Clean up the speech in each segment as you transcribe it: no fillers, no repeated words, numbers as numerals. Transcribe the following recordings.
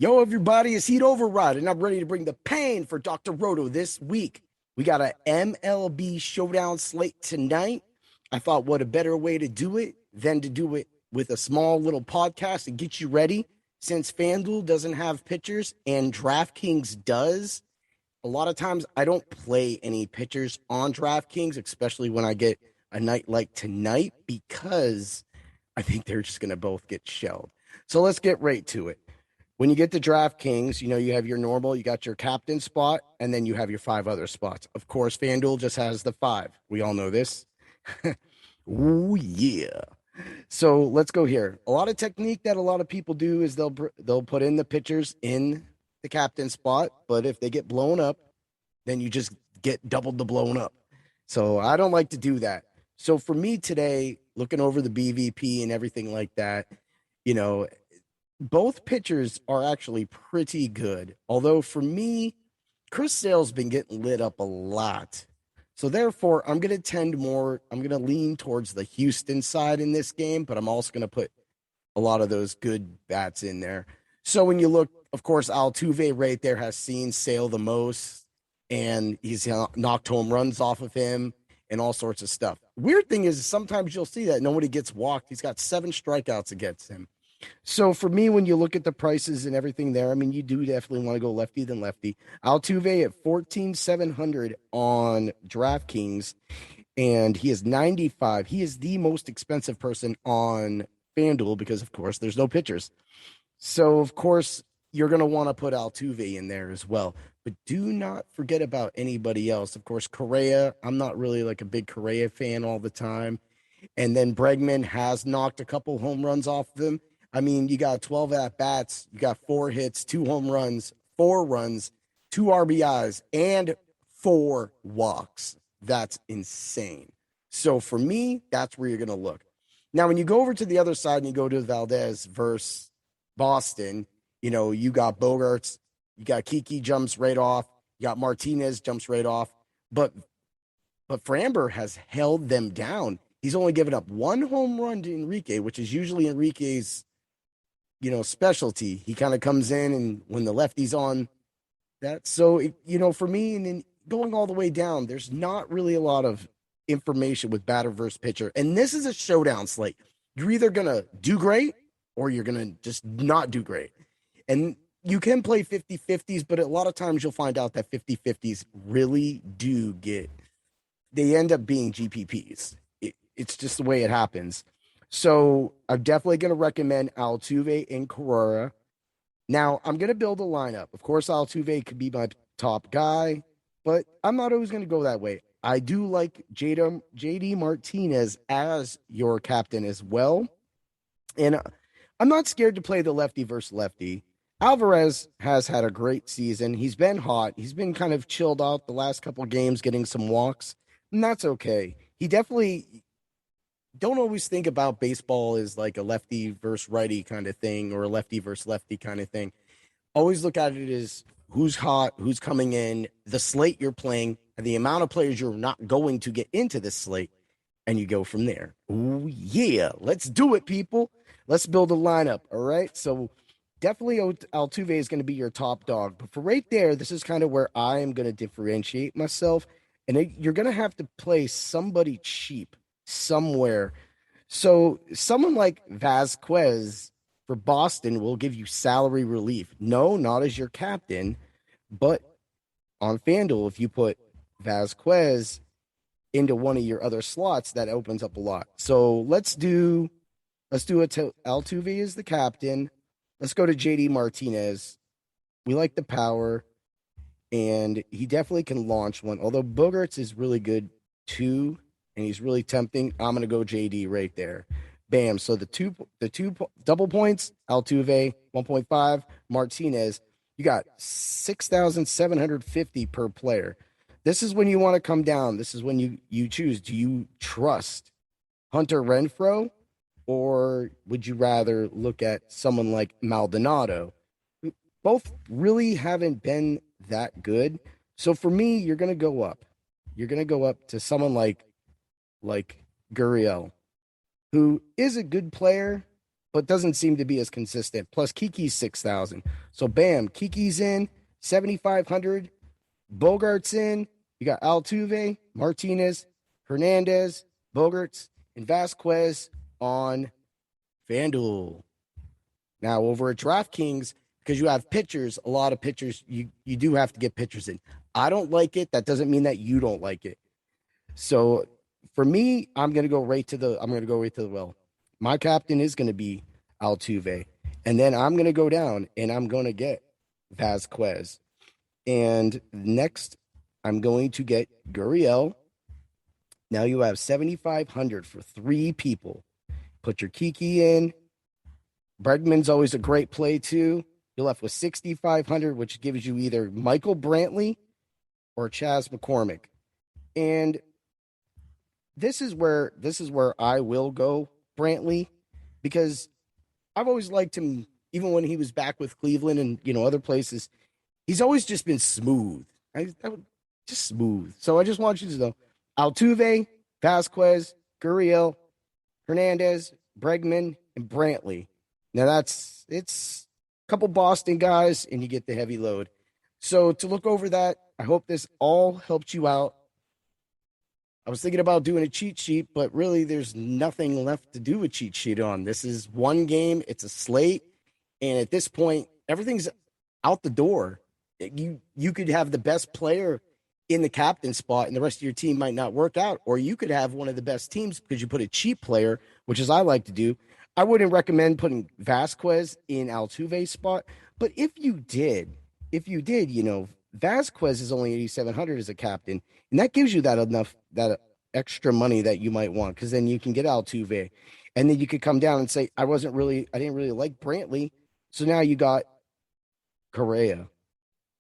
Yo, everybody, it's Heat Override, and I'm ready to bring the pain for Dr. Roto this week. We got a MLB Showdown Slate tonight. I thought, what a better way to do it than to do it with a small little podcast and get you ready. Since FanDuel doesn't have pitchers and DraftKings does, a lot of times I don't play any pitchers on DraftKings, especially when I get a night like tonight, because I think they're just going to both get shelled. So let's get right to it. When you get to DraftKings, you have your normal, you got your captain spot, and then you have your five other spots. Of course, FanDuel just has the five. We all know this. Ooh, yeah. So let's go here. A lot of technique that a lot of people do is they'll put in the pitchers in the captain spot, but if they get blown up, then you just get doubled the blown up. So I don't like to do that. So for me today, looking over the BVP and everything like that, you know, both pitchers are actually pretty good. Although for me, Chris Sale's been getting lit up a lot. So therefore, I'm going to lean towards the Houston side in this game, but I'm also going to put a lot of those good bats in there. So when you look, of course, Altuve right there has seen Sale the most, and he's knocked home runs off of him and all sorts of stuff. Weird thing is sometimes you'll see that nobody gets walked. He's got 7 strikeouts against him. So for me, when you look at the prices and everything there, I mean, you do definitely want to go lefty than lefty. Altuve at 14,700 on DraftKings, and he is 95. He is the most expensive person on FanDuel because, of course, there's no pitchers. So, of course, you're going to want to put Altuve in there as well. But do not forget about anybody else. Of course, Correa, I'm not really like a big Correa fan all the time. And then Bregman has knocked a couple home runs off of him. I mean, you got 12 at bats, you got 4 hits, 2 home runs, 4 runs, 2 RBIs, and 4 walks. That's insane. So for me, that's where you're going to look. Now, when you go over to the other side and you go to Valdez versus Boston, you got Bogarts, you got Kiki jumps right off, you got Martinez jumps right off, but Framber has held them down. He's only given up 1 home run to Enrique, which is usually Enrique's specialty. He kind of comes in and when the lefty's on that. So, for me, and then going all the way down, there's not really a lot of information with batter versus pitcher. And this is a showdown slate. You're either going to do great or you're going to just not do great. And you can play 50-50s, but a lot of times you'll find out that 50-50s really they end up being GPPs. It's just the way it happens. So I'm definitely going to recommend Altuve and Correa. Now, I'm going to build a lineup. Of course, Altuve could be my top guy, but I'm not always going to go that way. I do like JD Martinez as your captain as well. And I'm not scared to play the lefty versus lefty. Alvarez has had a great season. He's been hot. He's been kind of chilled out the last couple of games, getting some walks, and that's okay. He definitely don't always think about baseball as like a lefty versus righty kind of thing or a lefty versus lefty kind of thing. Always look at it as who's hot, who's coming in, the slate you're playing, and the amount of players you're not going to get into this slate, and you go from there. Ooh, yeah. Let's do it, people. Let's build a lineup, all right? So definitely Altuve is going to be your top dog. But for right there, this is kind of where I am going to differentiate myself, and you're going to have to play somebody cheap somewhere. So someone like Vasquez for Boston will give you salary relief. No, not as your captain, but on FanDuel, if you put Vasquez into one of your other slots, that opens up a lot. So let's do Altuve as the captain. Let's go to JD Martinez. We like the power, and he definitely can launch one. Although Bogarts is really good too, and he's really tempting. I'm going to go JD right there. Bam. So the two double points, Altuve, 1.5, Martinez, you got 6,750 per player. This is when you want to come down. This is when you choose. Do you trust Hunter Renfroe, or would you rather look at someone like Maldonado? Both really haven't been that good. So for me, you're going to go up. You're going to go up to someone like Gurriel, who is a good player, but doesn't seem to be as consistent. Plus, Kiki's 6,000. So, bam, Kiki's in, 7,500. Bogart's in. You got Altuve, Martinez, Hernandez, Bogarts, and Vasquez on FanDuel. Now, over at DraftKings, because you have pitchers, a lot of pitchers, you do have to get pitchers in. I don't like it. That doesn't mean that you don't like it. So for me, I'm gonna go right to the well. My captain is gonna be Altuve. And then I'm gonna go down and I'm gonna get Vasquez. And next, I'm going to get Gurriel. Now you have 7,500 for 3 people. Put your Kiki in. Bregman's always a great play too. You're left with 6,500, which gives you either Michael Brantley or Chas McCormick. And this is where I will go Brantley, because I've always liked him, even when he was back with Cleveland and other places. He's always just been smooth. Just smooth. So I just want you to know Altuve, Vasquez, Gurriel, Hernandez, Bregman, and Brantley. Now it's a couple Boston guys, and you get the heavy load. So to look over that, I hope this all helped you out. I was thinking about doing a cheat sheet, but really there's nothing left to do a cheat sheet on. This is one game. It's a slate. And at this point, everything's out the door. You could have the best player in the captain spot and the rest of your team might not work out. Or you could have one of the best teams because you put a cheap player, which is I like to do. I wouldn't recommend putting Vasquez in Altuve's spot. But if you did, Vasquez is only 8,700 as a captain, and that gives you that extra money that you might want, because then you can get Altuve, and then you could come down and say, I didn't really like Brantley, so now you got Correa,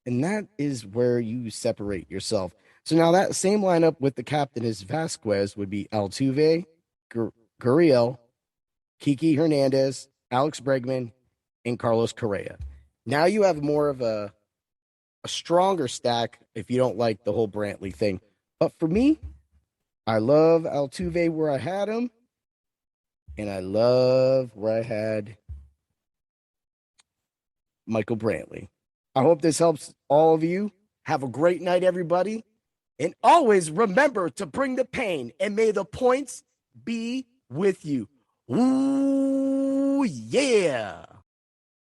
and that is where you separate yourself. So now that same lineup with the captain as Vasquez would be Altuve, Gurriel, Kiki Hernandez, Alex Bregman, and Carlos Correa. Now you have more of a stronger stack if you don't like the whole Brantley thing. But for me, I love Altuve where I had him, and I love where I had Michael Brantley. I hope this helps all of you. Have a great night, everybody. And always remember to bring the pain, and may the points be with you. Ooh, yeah.